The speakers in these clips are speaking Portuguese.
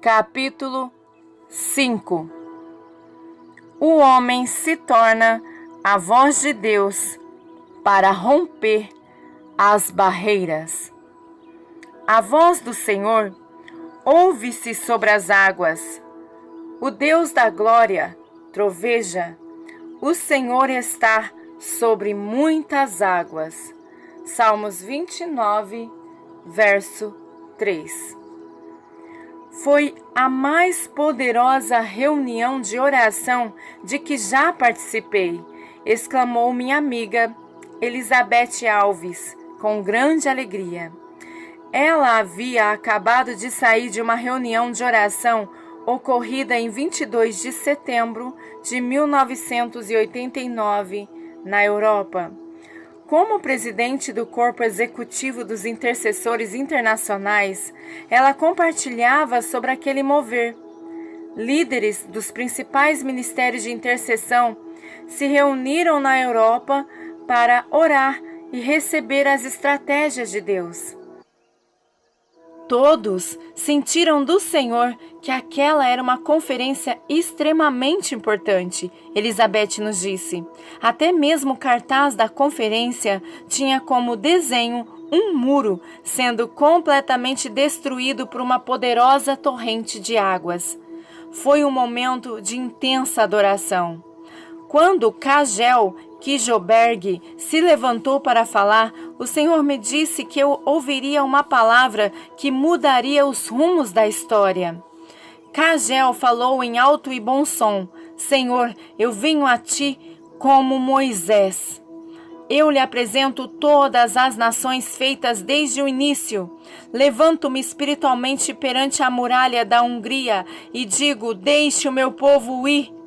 Capítulo 5. O homem se torna a voz de Deus para romper as barreiras. A voz do Senhor ouve-se sobre as águas. O Deus da glória troveja. O Senhor está sobre muitas águas. Salmos 29, verso 3. Foi a mais poderosa reunião de oração de que já participei, exclamou minha amiga Elizabeth Alves, com grande alegria. Ela havia acabado de sair de uma reunião de oração ocorrida em 22 de setembro de 1989, na Europa. Como presidente do Corpo Executivo dos Intercessores Internacionais, ela compartilhava sobre aquele mover. Líderes dos principais ministérios de intercessão se reuniram na Europa para orar e receber as estratégias de Deus. Todos sentiram do Senhor que aquela era uma conferência extremamente importante, Elizabeth nos disse. Até mesmo o cartaz da conferência tinha como desenho um muro sendo completamente destruído por uma poderosa torrente de águas. Foi um momento de intensa adoração. Quando Kajel Kijoberg se levantou para falar, o Senhor me disse que eu ouviria uma palavra que mudaria os rumos da história. Kajel falou em alto e bom som: Senhor, eu venho a ti como Moisés. Eu lhe apresento todas as nações feitas desde o início. Levanto-me espiritualmente perante a muralha da Hungria e digo: deixe o meu povo ir.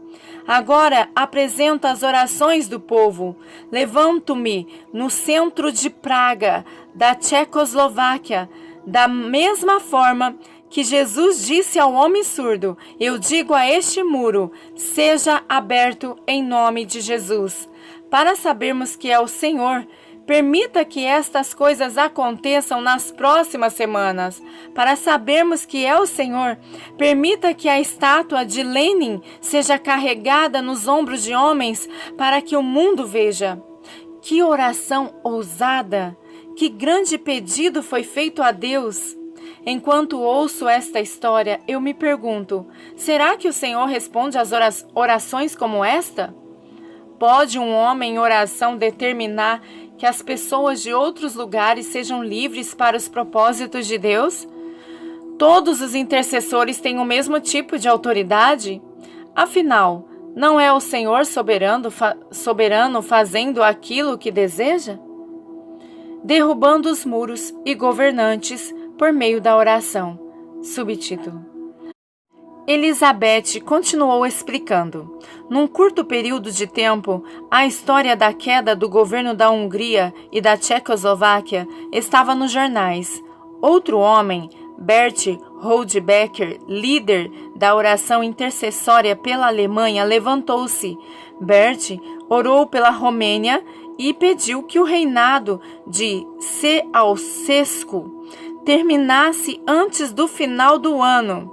Agora apresento as orações do povo. Levanto-me no centro de Praga, da Tchecoslováquia. Da mesma forma que Jesus disse ao homem surdo, eu digo a este muro, seja aberto em nome de Jesus. Para sabermos que é o Senhor, permita que estas coisas aconteçam nas próximas semanas. Para sabermos que é o Senhor, permita que a estátua de Lenin seja carregada nos ombros de homens para que o mundo veja. Que oração ousada! Que grande pedido foi feito a Deus! Enquanto ouço esta história, eu me pergunto, será que o Senhor responde às orações como esta? Pode um homem em oração determinar que as pessoas de outros lugares sejam livres para os propósitos de Deus? Todos os intercessores têm o mesmo tipo de autoridade? Afinal, não é o Senhor soberano fazendo aquilo que deseja? Derrubando os muros e governantes por meio da oração. Subtítulo. Elizabeth continuou explicando. Num curto período de tempo, a história da queda do governo da Hungria e da Tchecoslováquia estava nos jornais. Outro homem, Bert Holdbecker, líder da oração intercessória pela Alemanha, levantou-se. Bert orou pela Romênia e pediu que o reinado de Ceausescu terminasse antes do final do ano.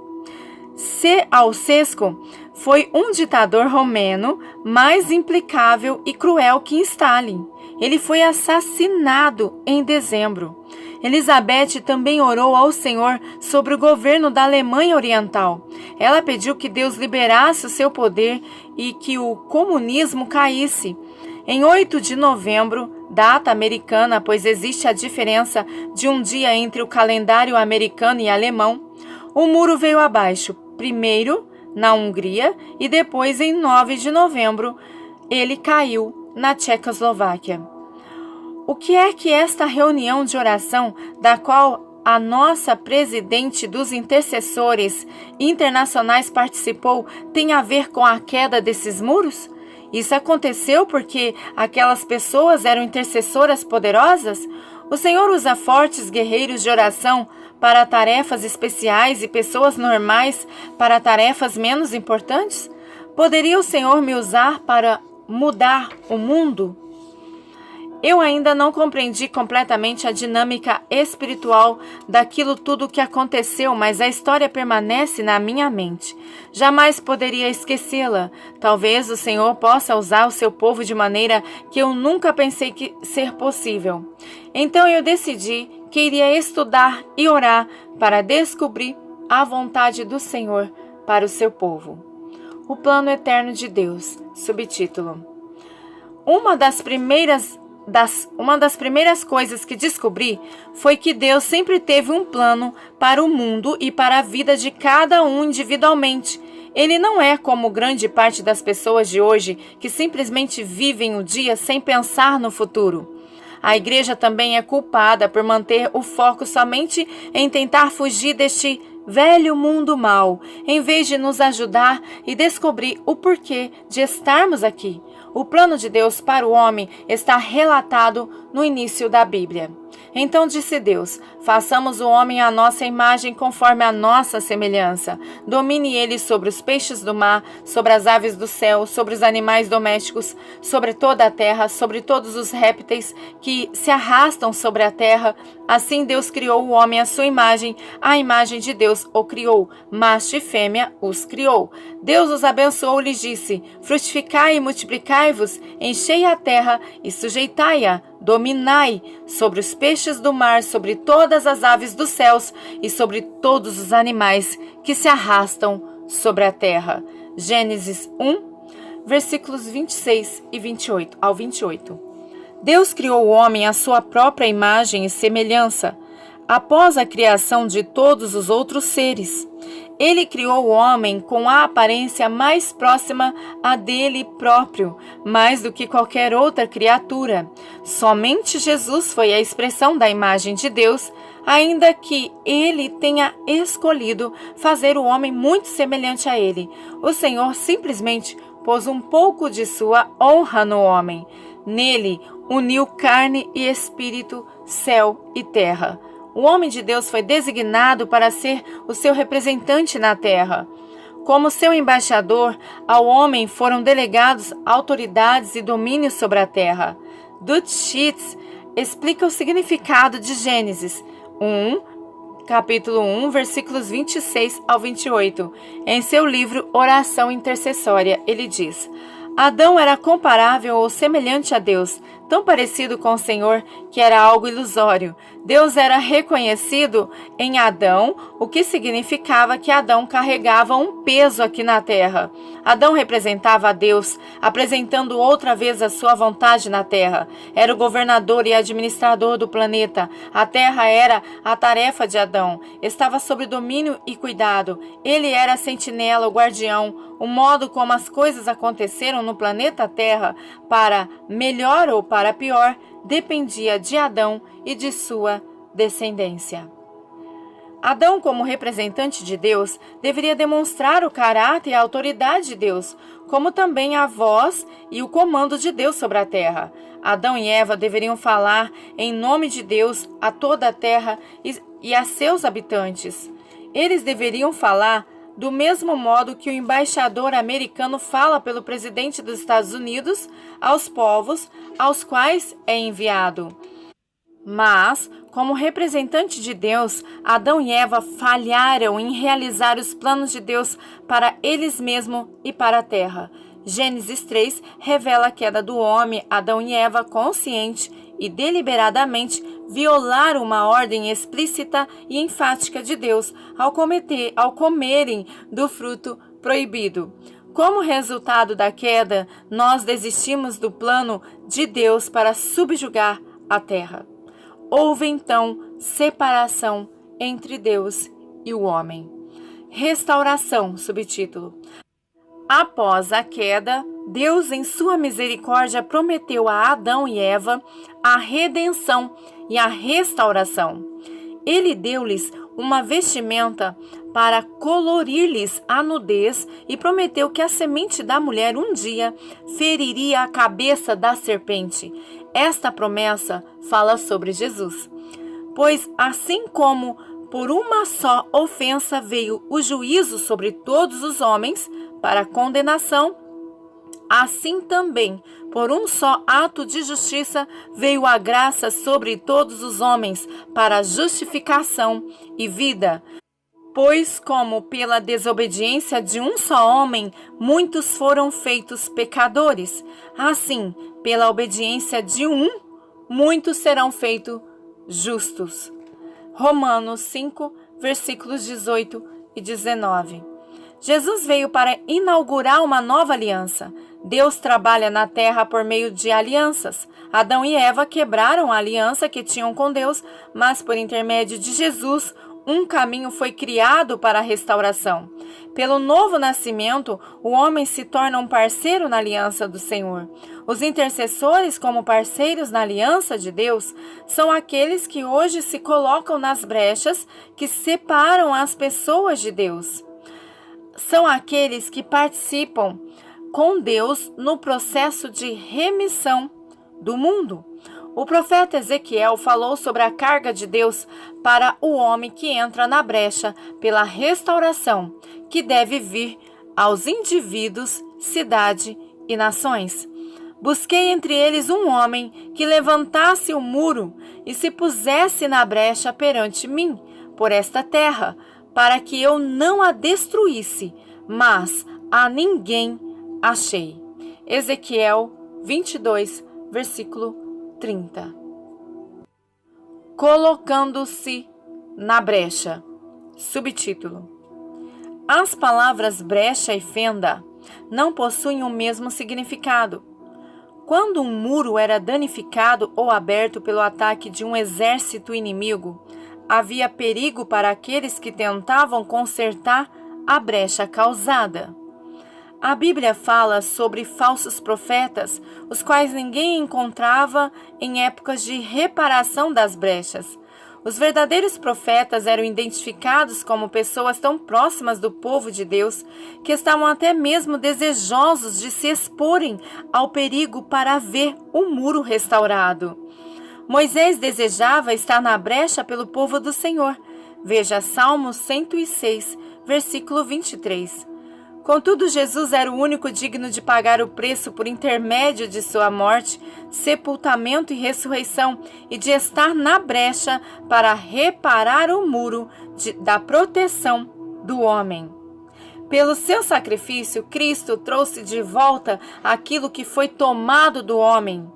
Ceausescu foi um ditador romeno mais implicável e cruel que Stalin. Ele foi assassinado em dezembro. Elizabeth também orou ao Senhor sobre o governo da Alemanha Oriental. Ela pediu que Deus liberasse o seu poder e que o comunismo caísse. Em 8 de novembro, data americana, pois existe a diferença de um dia entre o calendário americano e alemão, o muro veio abaixo, primeiro na Hungria e depois em 9 de novembro ele caiu na Tchecoslováquia. O que é que esta reunião de oração, da qual a nossa presidente dos intercessores internacionais participou, tem a ver com a queda desses muros? Isso aconteceu porque aquelas pessoas eram intercessoras poderosas? O Senhor usa fortes guerreiros de oração para tarefas especiais e pessoas normais para tarefas menos importantes? Poderia o Senhor me usar para mudar o mundo? Eu ainda não compreendi completamente a dinâmica espiritual daquilo tudo que aconteceu, mas a história permanece na minha mente. Jamais poderia esquecê-la. Talvez o Senhor possa usar o seu povo de maneira que eu nunca pensei ser possível. Então eu decidi que iria estudar e orar para descobrir a vontade do Senhor para o seu povo. O plano eterno de Deus. Subtítulo: Uma das primeiras coisas que descobri foi que Deus sempre teve um plano para o mundo e para a vida de cada um individualmente. Ele não é como grande parte das pessoas de hoje que simplesmente vivem o dia sem pensar no futuro. A igreja também é culpada por manter o foco somente em tentar fugir deste velho mundo mau, em vez de nos ajudar e descobrir o porquê de estarmos aqui. O plano de Deus para o homem está relatado no início da Bíblia. Então disse Deus: façamos o homem à nossa imagem, conforme a nossa semelhança. Domine ele sobre os peixes do mar, sobre as aves do céu, sobre os animais domésticos, sobre toda a terra, sobre todos os répteis que se arrastam sobre a terra. Assim Deus criou o homem à sua imagem, a imagem de Deus o criou, macho e fêmea os criou. Deus os abençoou e lhes disse: frutificai e multiplicai-vos, enchei a terra e sujeitai-a, dominai sobre os peixes do mar, sobre todas as aves dos céus e sobre todos os animais que se arrastam sobre a terra. Gênesis 1, versículos 26 e 28 ao 28. Deus criou o homem à sua própria imagem e semelhança, após a criação de todos os outros seres. Ele criou o homem com a aparência mais próxima a dele próprio, mais do que qualquer outra criatura. Somente Jesus foi a expressão da imagem de Deus, ainda que ele tenha escolhido fazer o homem muito semelhante a ele. O Senhor simplesmente pôs um pouco de sua honra no homem. Nele, uniu carne e espírito, céu e terra. O homem de Deus foi designado para ser o seu representante na terra. Como seu embaixador, ao homem foram delegados autoridades e domínio sobre a terra. Dutch Sheets explica o significado de Gênesis 1, capítulo 1, versículos 26 ao 28. Em seu livro Oração Intercessória, ele diz: Adão era comparável ou semelhante a Deus, tão parecido com o Senhor que era algo ilusório. Deus era reconhecido em Adão, o que significava que Adão carregava um peso aqui na terra. Adão representava a Deus, apresentando outra vez a sua vontade na terra. Era o governador e administrador do planeta. A terra era a tarefa de Adão. Estava sob domínio e cuidado. Ele era a sentinela, o guardião. O modo como as coisas aconteceram no planeta Terra, para melhor ou para pior, dependia de Adão e de sua descendência. Adão, como representante de Deus, deveria demonstrar o caráter e a autoridade de Deus, como também a voz e o comando de Deus sobre a terra. Adão e Eva deveriam falar em nome de Deus a toda a terra e a seus habitantes. Eles deveriam falar do mesmo modo que o embaixador americano fala pelo presidente dos Estados Unidos aos povos aos quais é enviado. Mas, como representante de Deus, Adão e Eva falharam em realizar os planos de Deus para eles mesmos e para a terra. Gênesis 3 revela a queda do homem. Adão e Eva, consciente e deliberadamente, violaram uma ordem explícita e enfática de Deus ao comerem do fruto proibido. Como resultado da queda, nós desistimos do plano de Deus para subjugar a terra. Houve então separação entre Deus e o homem. Restauração, subtítulo. Após a queda, Deus, em sua misericórdia, prometeu a Adão e Eva a redenção e a restauração. Ele deu-lhes uma vestimenta para colorir-lhes a nudez e prometeu que a semente da mulher um dia feriria a cabeça da serpente. Esta promessa fala sobre Jesus. Pois assim como por uma só ofensa veio o juízo sobre todos os homens para condenação, assim também, por um só ato de justiça, veio a graça sobre todos os homens para justificação e vida. Pois, como pela desobediência de um só homem, muitos foram feitos pecadores, assim, pela obediência de um, muitos serão feitos justos. Romanos 5, versículos 18 e 19. Jesus veio para inaugurar uma nova aliança. Deus trabalha na terra por meio de alianças. Adão e Eva quebraram a aliança que tinham com Deus, mas por intermédio de Jesus, um caminho foi criado para a restauração. Pelo novo nascimento, o homem se torna um parceiro na aliança do Senhor. Os intercessores, como parceiros na aliança de Deus, são aqueles que hoje se colocam nas brechas que separam as pessoas de Deus. São aqueles que participam com Deus no processo de remissão do mundo. O profeta Ezequiel falou sobre a carga de Deus para o homem que entra na brecha pela restauração, que deve vir aos indivíduos, cidade e nações. Busquei entre eles um homem que levantasse o muro e se pusesse na brecha perante mim, por esta terra, para que eu não a destruísse, mas a ninguém achei. Ezequiel 22, versículo 30. Colocando-se na brecha. Subtítulo: As palavras brecha e fenda não possuem o mesmo significado. Quando um muro era danificado ou aberto pelo ataque de um exército inimigo, havia perigo para aqueles que tentavam consertar a brecha causada. A Bíblia fala sobre falsos profetas, os quais ninguém encontrava em épocas de reparação das brechas. Os verdadeiros profetas eram identificados como pessoas tão próximas do povo de Deus que estavam até mesmo desejosos de se exporem ao perigo para ver o muro restaurado. Moisés desejava estar na brecha pelo povo do Senhor. Veja Salmos 106, versículo 23. Contudo, Jesus era o único digno de pagar o preço por intermédio de sua morte, sepultamento e ressurreição, e de estar na brecha para reparar o muro da proteção do homem. Pelo seu sacrifício, Cristo trouxe de volta aquilo que foi tomado do homem.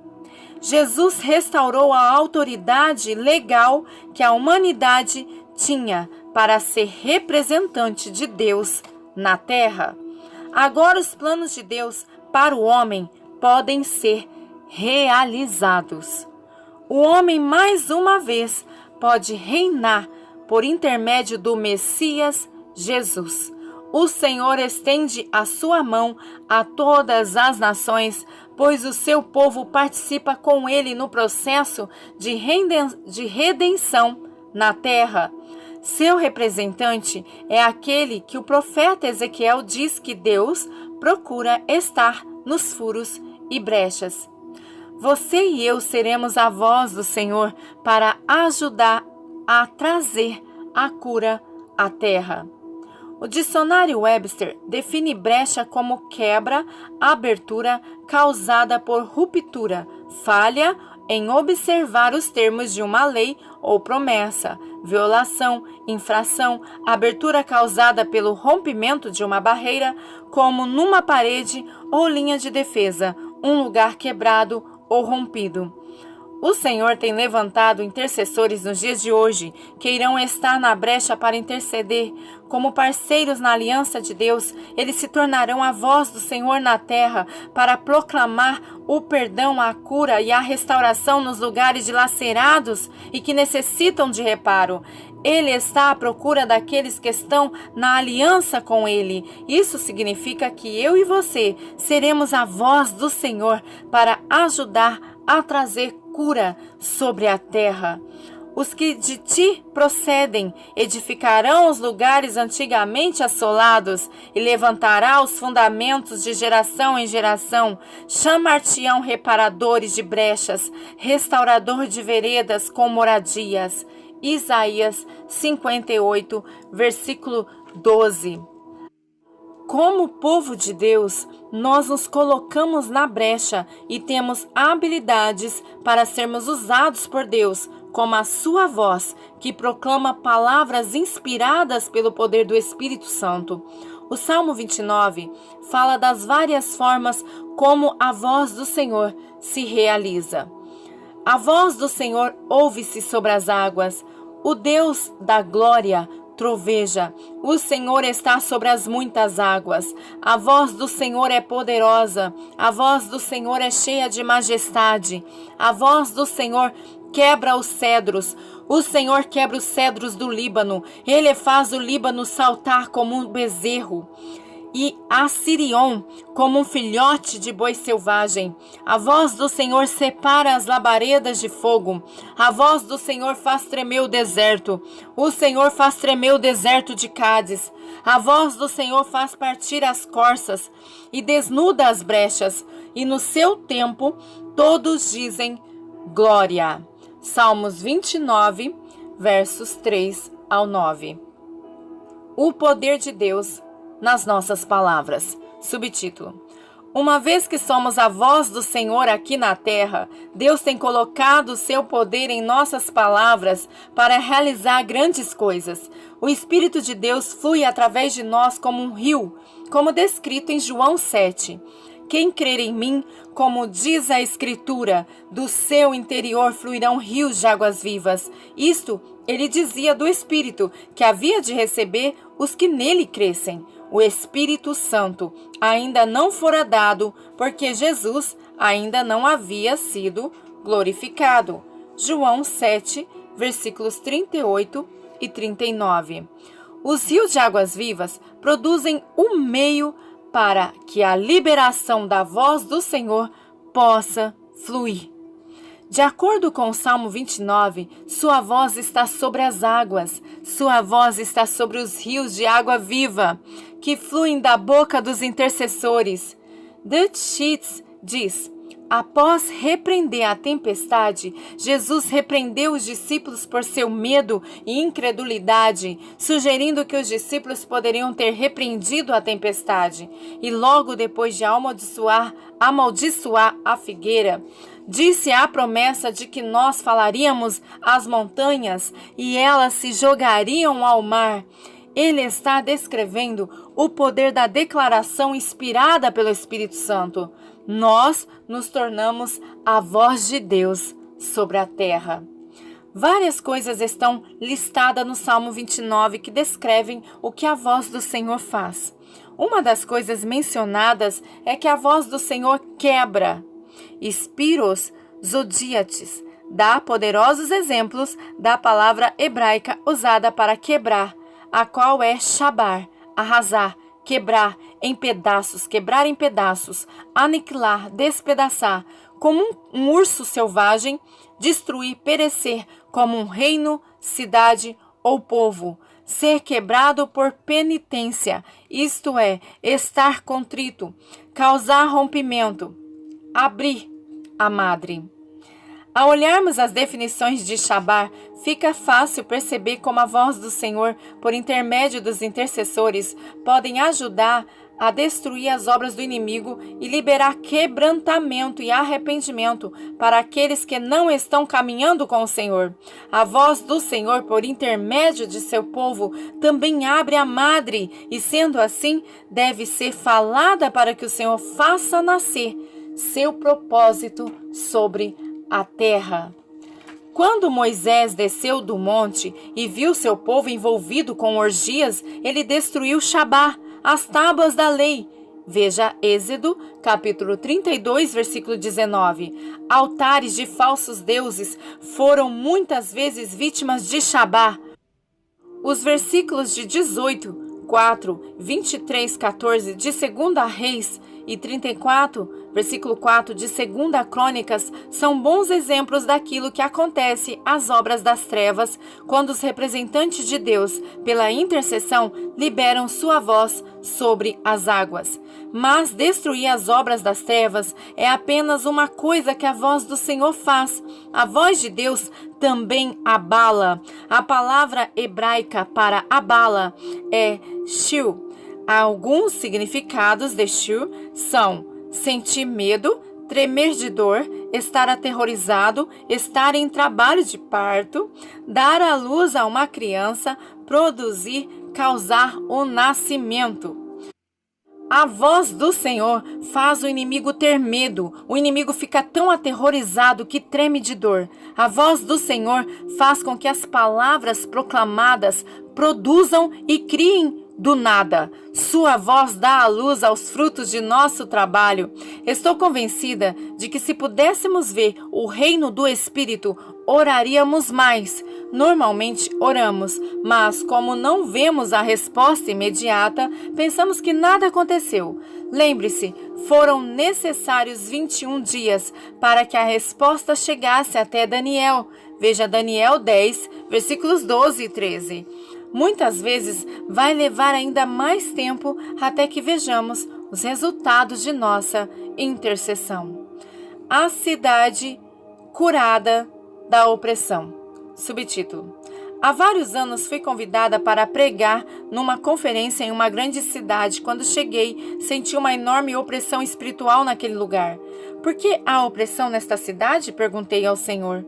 Jesus restaurou a autoridade legal que a humanidade tinha para ser representante de Deus na terra. Agora os planos de Deus para o homem podem ser realizados. O homem mais uma vez pode reinar por intermédio do Messias Jesus. O Senhor estende a sua mão a todas as nações, pois o seu povo participa com ele no processo de redenção na terra. Seu representante é aquele que o profeta Ezequiel diz que Deus procura estar nos furos e brechas. Você e eu seremos a voz do Senhor para ajudar a trazer a cura à terra. O dicionário Webster define brecha como quebra, abertura causada por ruptura, falha em observar os termos de uma lei ou promessa, violação, infração, abertura causada pelo rompimento de uma barreira, como numa parede ou linha de defesa, um lugar quebrado ou rompido. O Senhor tem levantado intercessores nos dias de hoje que irão estar na brecha para interceder. Como parceiros na aliança de Deus, eles se tornarão a voz do Senhor na terra para proclamar o perdão, a cura e a restauração nos lugares dilacerados e que necessitam de reparo. Ele está à procura daqueles que estão na aliança com Ele. Isso significa que eu e você seremos a voz do Senhor para ajudar a trazer cura sobre a terra. Os que de ti procedem edificarão os lugares antigamente assolados e levantará os fundamentos de geração em geração. Chamar-te-ão reparadores de brechas, restaurador de veredas com moradias. Isaías 58, versículo 12. Como povo de Deus, nós nos colocamos na brecha e temos habilidades para sermos usados por Deus, como a sua voz, que proclama palavras inspiradas pelo poder do Espírito Santo. O Salmo 29 fala das várias formas como a voz do Senhor se realiza. A voz do Senhor ouve-se sobre as águas. O Deus da glória troveja. O Senhor está sobre as muitas águas. A voz do Senhor é poderosa. A voz do Senhor é cheia de majestade. A voz do Senhor quebra os cedros. O Senhor quebra os cedros do Líbano. Ele faz o Líbano saltar como um bezerro e a Sirion como um filhote de boi selvagem. A voz do Senhor separa as labaredas de fogo. A voz do Senhor faz tremer o deserto. O Senhor faz tremer o deserto de Cádiz. A voz do Senhor faz partir as corças e desnuda as brechas. E no seu tempo todos dizem glória. Salmos 29, versos 3 ao 9. O poder de Deus nas nossas palavras. Subtítulo: Uma vez que somos a voz do Senhor aqui na terra, Deus tem colocado o seu poder em nossas palavras para realizar grandes coisas. O Espírito de Deus flui através de nós como um rio, como descrito em João 7. Quem crer em mim, como diz a Escritura, do seu interior fluirão rios de águas vivas. Isto ele dizia do Espírito, que havia de receber os que nele crescem. O Espírito Santo ainda não fora dado, porque Jesus ainda não havia sido glorificado. João 7, versículos 38 e 39. Os rios de águas vivas produzem um meio para que a liberação da voz do Senhor possa fluir. De acordo com o Salmo 29, sua voz está sobre as águas, sua voz está sobre os rios de água viva, que fluem da boca dos intercessores. Dutch Sheets diz: após repreender a tempestade, Jesus repreendeu os discípulos por seu medo e incredulidade, sugerindo que os discípulos poderiam ter repreendido a tempestade. E logo depois de amaldiçoar a figueira, disse a promessa de que nós falaríamos às montanhas e elas se jogariam ao mar. Ele está descrevendo o poder da declaração inspirada pelo Espírito Santo. Nós nos tornamos a voz de Deus sobre a terra. Várias coisas estão listadas no Salmo 29 que descrevem o que a voz do Senhor faz. Uma das coisas mencionadas é que a voz do Senhor quebra. Spiros Zodíates dá poderosos exemplos da palavra hebraica usada para quebrar, a qual é shabar, arrasar, quebrar em pedaços, aniquilar, despedaçar, como um urso selvagem, destruir, perecer, como um reino, cidade ou povo, ser quebrado por penitência, isto é, estar contrito, causar rompimento, abrir a madre. Ao olharmos as definições de Shabar, fica fácil perceber como a voz do Senhor, por intermédio dos intercessores, podem ajudar a destruir as obras do inimigo e liberar quebrantamento e arrependimento para aqueles que não estão caminhando com o Senhor. A voz do Senhor, por intermédio de seu povo, também abre a madre e, sendo assim, deve ser falada para que o Senhor faça nascer seu propósito sobre a terra. Quando Moisés desceu do monte e viu seu povo envolvido com orgias, ele destruiu Shabar, as tábuas da lei. Veja Êxodo, capítulo 32, versículo 19. Altares de falsos deuses foram muitas vezes vítimas de Shabar. Os versículos de 18, 4, 23, 14 de 2 Reis e 34, versículo 4 de 2 Crônicas são bons exemplos daquilo que acontece às obras das trevas quando os representantes de Deus, pela intercessão, liberam sua voz sobre as águas. Mas destruir as obras das trevas é apenas uma coisa que a voz do Senhor faz. A voz de Deus também abala. A palavra hebraica para abala é shiu. Alguns significados de Shur são sentir medo, tremer de dor, estar aterrorizado, estar em trabalho de parto, dar à luz a uma criança, produzir, causar o nascimento. A voz do Senhor faz o inimigo ter medo. O inimigo fica tão aterrorizado que treme de dor. A voz do Senhor faz com que as palavras proclamadas produzam e criem do nada. Sua voz dá a luz aos frutos de nosso trabalho. Estou convencida de que se pudéssemos ver o reino do Espírito, oraríamos mais. Normalmente oramos, mas como não vemos a resposta imediata, pensamos que nada aconteceu. Lembre-se, foram necessários 21 dias para que a resposta chegasse até Daniel. Veja Daniel 10, versículos 12 e 13. Muitas vezes vai levar ainda mais tempo até que vejamos os resultados de nossa intercessão. A cidade curada da opressão. Subtítulo: há vários anos fui convidada para pregar numa conferência em uma grande cidade. Quando cheguei, senti uma enorme opressão espiritual naquele lugar. Por que há opressão nesta cidade? Perguntei ao Senhor.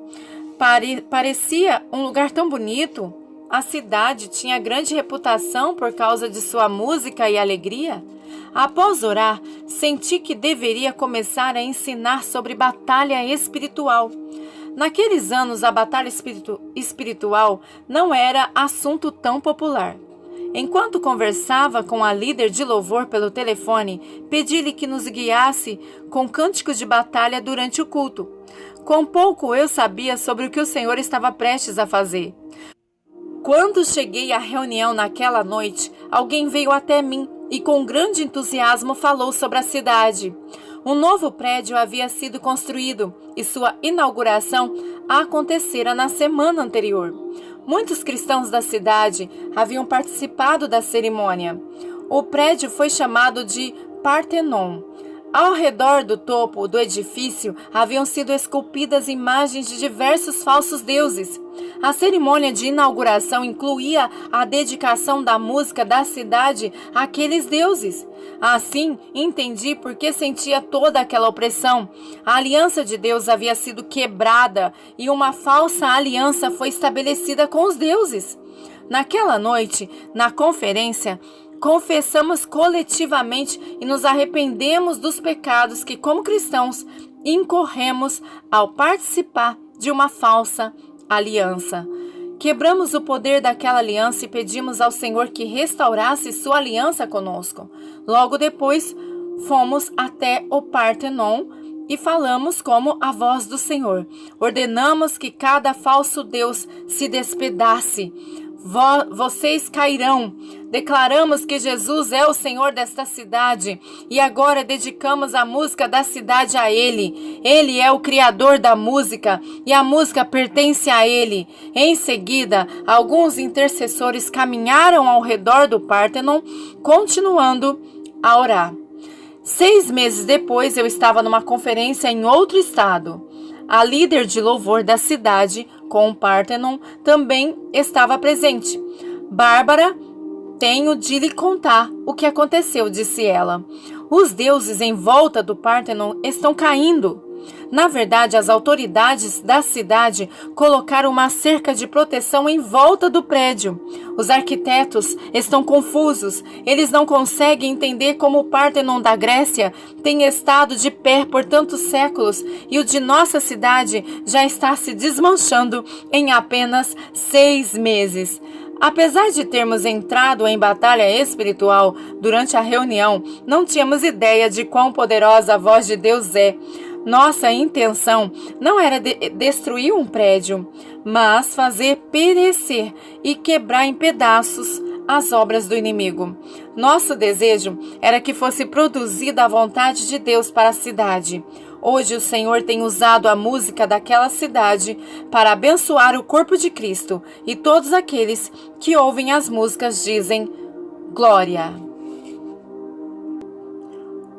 Parecia um lugar tão bonito. A cidade tinha grande reputação por causa de sua música e alegria. Após orar, senti que deveria começar a ensinar sobre batalha espiritual. Naqueles anos, a batalha espiritual não era assunto tão popular. Enquanto conversava com a líder de louvor pelo telefone, pedi-lhe que nos guiasse com cânticos de batalha durante o culto. Com pouco eu sabia sobre o que o Senhor estava prestes a fazer. Quando cheguei à reunião naquela noite, alguém veio até mim e com grande entusiasmo falou sobre a cidade. Um novo prédio havia sido construído e sua inauguração acontecera na semana anterior. Muitos cristãos da cidade haviam participado da cerimônia. O prédio foi chamado de Partenon. Ao redor do topo do edifício haviam sido esculpidas imagens de diversos falsos deuses. A cerimônia de inauguração incluía a dedicação da música da cidade àqueles deuses. Assim, entendi por que sentia toda aquela opressão. A aliança de Deus havia sido quebrada e uma falsa aliança foi estabelecida com os deuses. Naquela noite, na conferência, confessamos coletivamente e nos arrependemos dos pecados que, como cristãos, incorremos ao participar de uma falsa aliança. Quebramos o poder daquela aliança e pedimos ao Senhor que restaurasse sua aliança conosco. Logo depois, fomos até o Partenon e falamos como a voz do Senhor. Ordenamos que cada falso deus se despedace. Vocês cairão. Declaramos que Jesus é o Senhor desta cidade e agora dedicamos a música da cidade a Ele. Ele é o Criador da música e a música pertence a Ele. Em seguida, alguns intercessores caminharam ao redor do Partenon, continuando a orar. 6 meses depois, eu estava numa conferência em outro estado. A líder de louvor da cidade, com o Partenon, também estava presente. Bárbara, tenho de lhe contar o que aconteceu, disse ela. Os deuses em volta do Partenon estão caindo. Na verdade, as autoridades da cidade colocaram uma cerca de proteção em volta do prédio. Os arquitetos estão confusos. Eles não conseguem entender como o Partenon da Grécia tem estado de pé por tantos séculos e o de nossa cidade já está se desmanchando em apenas 6 meses. Apesar de termos entrado em batalha espiritual durante a reunião, não tínhamos ideia de quão poderosa a voz de Deus é. Nossa intenção não era destruir um prédio, mas fazer perecer e quebrar em pedaços as obras do inimigo. Nosso desejo era que fosse produzida a vontade de Deus para a cidade. Hoje o Senhor tem usado a música daquela cidade para abençoar o corpo de Cristo, e todos aqueles que ouvem as músicas dizem glória.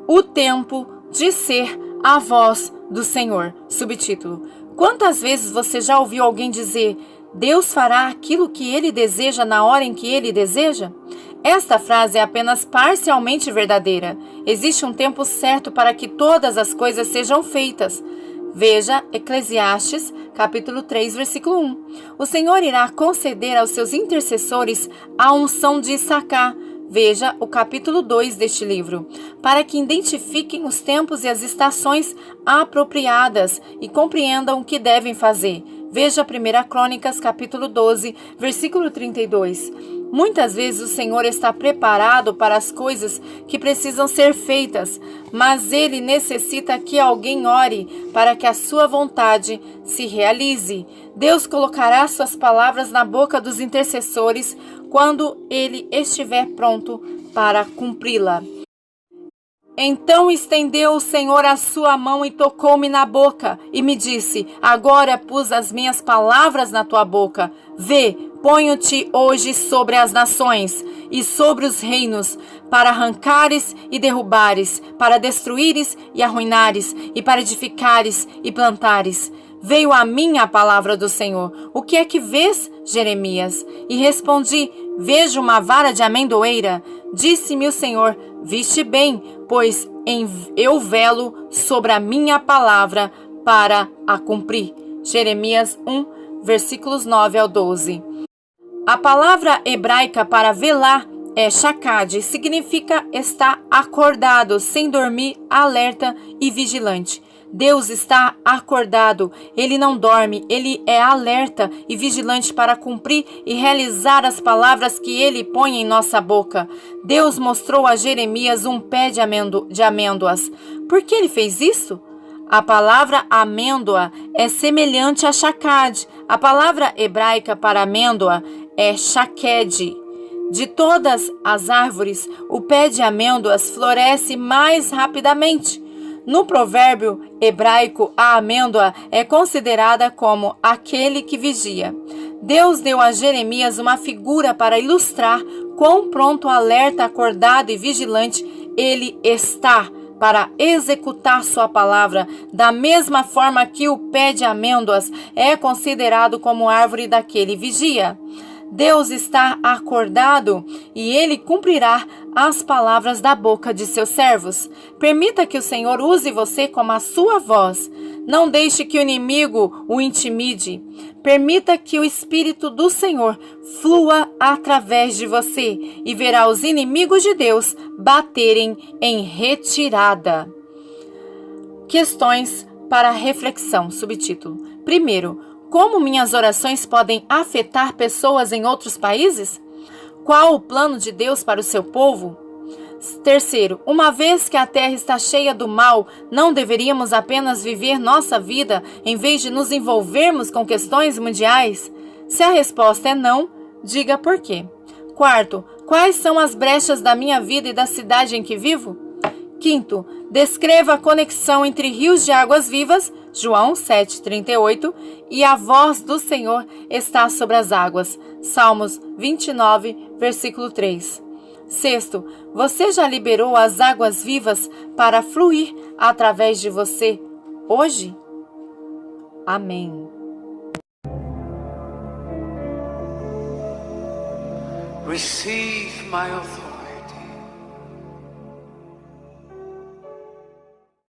O tempo de ser a voz do Senhor. Subtítulo: quantas vezes você já ouviu alguém dizer: Deus fará aquilo que Ele deseja na hora em que Ele deseja? Esta frase é apenas parcialmente verdadeira. Existe um tempo certo para que todas as coisas sejam feitas. Veja Eclesiastes, capítulo 3, versículo 1. O Senhor irá conceder aos seus intercessores a unção de Issacar. Veja o capítulo 2 deste livro, para que identifiquem os tempos e as estações apropriadas e compreendam o que devem fazer. Veja 1 Crônicas, capítulo 12, versículo 32. Muitas vezes o Senhor está preparado para as coisas que precisam ser feitas, mas Ele necessita que alguém ore para que a sua vontade se realize. Deus colocará suas palavras na boca dos intercessores quando Ele estiver pronto para cumpri-la. Então estendeu o Senhor a sua mão e tocou-me na boca, e me disse: agora pus as minhas palavras na tua boca. Vê, ponho-te hoje sobre as nações e sobre os reinos, para arrancares e derrubares, para destruíres e arruinares, e para edificares e plantares. Veio a mim a palavra do Senhor. O que é que vês, Jeremias? E respondi: vejo uma vara de amendoeira. Disse-me o Senhor: viste bem, pois eu velo sobre a minha palavra para a cumprir. Jeremias 1, versículos 9 ao 12. A palavra hebraica para velar é shakad, significa estar acordado, sem dormir, alerta e vigilante. Deus está acordado, Ele não dorme, Ele é alerta e vigilante para cumprir e realizar as palavras que Ele põe em nossa boca. Deus mostrou a Jeremias um pé de amêndoas. Por que Ele fez isso? A palavra amêndoa é semelhante a shakad. A palavra hebraica para amêndoa é shaked. De todas as árvores, o pé de amêndoas floresce mais rapidamente. No provérbio hebraico, a amêndoa é considerada como aquele que vigia. Deus deu a Jeremias uma figura para ilustrar quão pronto, alerta, acordado e vigilante ele está para executar sua palavra, da mesma forma que o pé de amêndoas é considerado como árvore daquele vigia. Deus está acordado e Ele cumprirá as palavras da boca de seus servos. Permita que o Senhor use você como a sua voz. Não deixe que o inimigo o intimide. Permita que o Espírito do Senhor flua através de você e verá os inimigos de Deus baterem em retirada. Questões para reflexão, subtítulo. Primeiro, como minhas orações podem afetar pessoas em outros países? Qual o plano de Deus para o seu povo? Terceiro, uma vez que a terra está cheia do mal, não deveríamos apenas viver nossa vida em vez de nos envolvermos com questões mundiais? Se a resposta é não, diga por quê. Quarto, quais são as brechas da minha vida e da cidade em que vivo? Quinto, descreva a conexão entre rios de águas vivas, João 7,38, e a voz do Senhor está sobre as águas, Salmos 29, versículo 3. Sexto, você já liberou as águas vivas para fluir através de você hoje? Amém. Receive my authority.